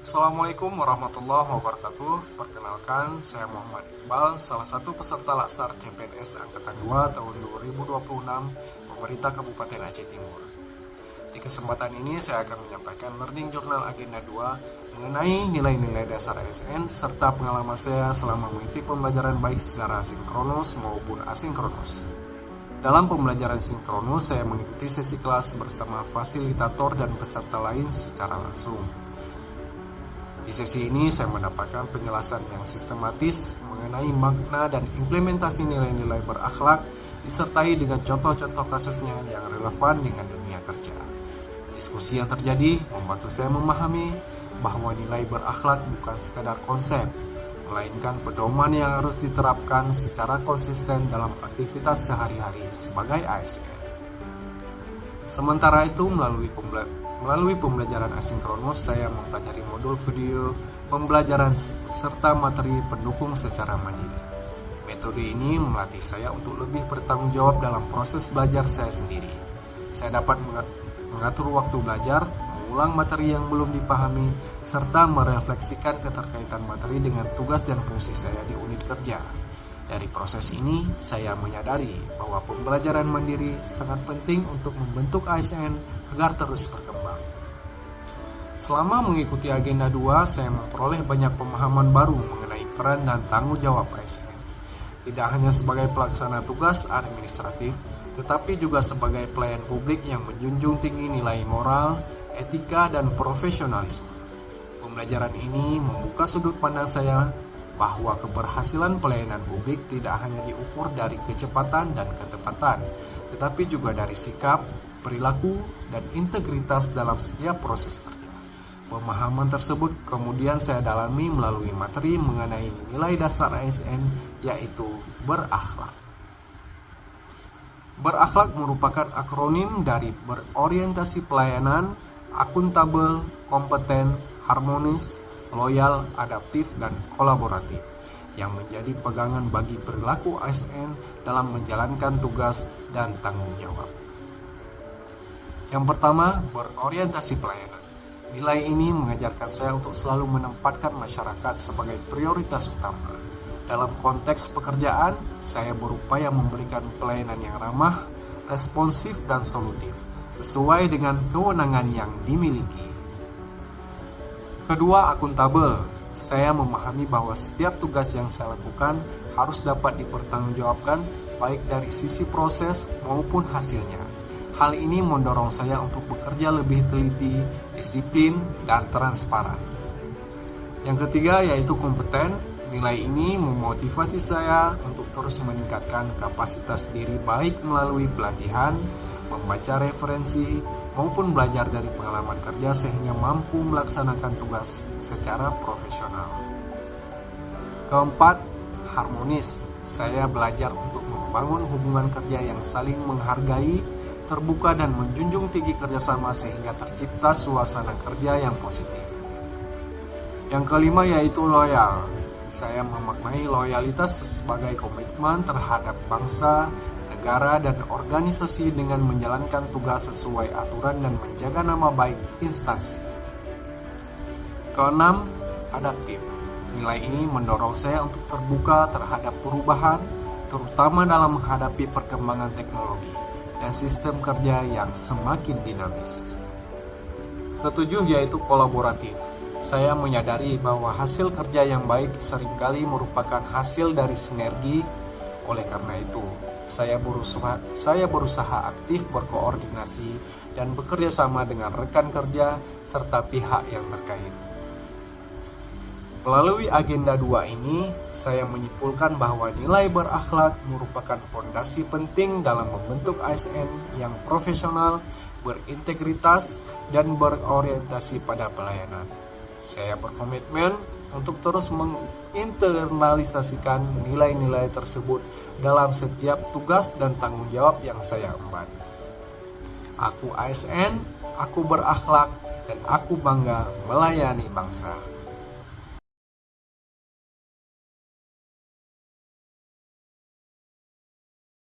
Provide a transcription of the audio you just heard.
Assalamualaikum warahmatullahi wabarakatuh. Perkenalkan, saya Muhammad Iqbal, salah satu peserta Laksar CPNS Angkatan 2 tahun 2026 Pemerintah Kabupaten Aceh Timur. Di kesempatan ini saya akan menyampaikan Learning Journal Agenda 2 mengenai nilai-nilai dasar ASN serta pengalaman saya selama mengikuti pembelajaran baik secara sinkronus maupun asinkronus. Dalam pembelajaran sinkronus, saya mengikuti sesi kelas bersama fasilitator dan peserta lain secara langsung. Di sesi ini saya mendapatkan penjelasan yang sistematis mengenai makna dan implementasi nilai-nilai berakhlak disertai dengan contoh-contoh kasusnya yang relevan dengan dunia kerja. Diskusi yang terjadi membantu saya memahami bahwa nilai berakhlak bukan sekadar konsep, melainkan pedoman yang harus diterapkan secara konsisten dalam aktivitas sehari-hari sebagai ASN. Sementara itu, melalui pembelajaran asinkronus, saya mempelajari modul video pembelajaran serta materi pendukung secara mandiri. Metode ini melatih saya untuk lebih bertanggung jawab dalam proses belajar saya sendiri. Saya dapat mengatur waktu belajar, mengulang materi yang belum dipahami, serta merefleksikan keterkaitan materi dengan tugas dan fungsi saya di unit kerja. Dari proses ini, saya menyadari bahwa pembelajaran mandiri sangat penting untuk membentuk ASN agar terus berkembang. Selama mengikuti Agenda 2, saya memperoleh banyak pemahaman baru mengenai peran dan tanggung jawab ASN. Tidak hanya sebagai pelaksana tugas administratif, tetapi juga sebagai pelayan publik yang menjunjung tinggi nilai moral, etika, dan profesionalisme. Pembelajaran ini membuka sudut pandang saya bahwa keberhasilan pelayanan publik tidak hanya diukur dari kecepatan dan ketepatan, tetapi juga dari sikap, perilaku, dan integritas dalam setiap proses kerja. Pemahaman tersebut kemudian saya dalami melalui materi mengenai nilai dasar ASN, yaitu berakhlak. Berakhlak merupakan akronim dari berorientasi pelayanan, akuntabel, kompeten, harmonis, loyal, adaptif, dan kolaboratif, yang menjadi pegangan bagi perilaku ASN dalam menjalankan tugas dan tanggung jawab. Yang pertama, berorientasi pelayanan. Nilai ini mengajarkan saya untuk selalu menempatkan masyarakat sebagai prioritas utama. Dalam konteks pekerjaan, saya berupaya memberikan pelayanan yang ramah, responsif, dan solutif, sesuai dengan kewenangan yang dimiliki. Kedua, akuntabel. Saya memahami bahwa setiap tugas yang saya lakukan harus dapat dipertanggungjawabkan baik dari sisi proses maupun hasilnya. Hal ini mendorong saya untuk bekerja lebih teliti, disiplin, dan transparan. Yang ketiga yaitu kompeten. Nilai ini memotivasi saya untuk terus meningkatkan kapasitas diri baik melalui pelatihan, membaca referensi, maupun belajar dari pengalaman kerja sehingga mampu melaksanakan tugas secara profesional. Keempat, harmonis. Saya belajar untuk membangun hubungan kerja yang saling menghargai, terbuka, dan menjunjung tinggi kerjasama sehingga tercipta suasana kerja yang positif. Yang kelima yaitu loyal. Saya memaknai loyalitas sebagai komitmen terhadap bangsa, negara, dan organisasi dengan menjalankan tugas sesuai aturan dan menjaga nama baik instansi. Keenam, adaptif. Nilai ini mendorong saya untuk terbuka terhadap perubahan, terutama dalam menghadapi perkembangan teknologi dan sistem kerja yang semakin dinamis. Ketujuh yaitu kolaboratif. Saya menyadari bahwa hasil kerja yang baik seringkali merupakan hasil dari sinergi. Oleh karena itu, saya berusaha aktif berkoordinasi dan bekerja sama dengan rekan kerja serta pihak yang terkait. Melalui Agenda 2 ini, saya menyimpulkan bahwa nilai berakhlak merupakan fondasi penting dalam membentuk ASN yang profesional, berintegritas, dan berorientasi pada pelayanan. Saya berkomitmen untuk terus menginternalisasikan nilai-nilai tersebut dalam setiap tugas dan tanggung jawab yang saya emban. Aku ASN, aku berakhlak, dan aku bangga melayani bangsa.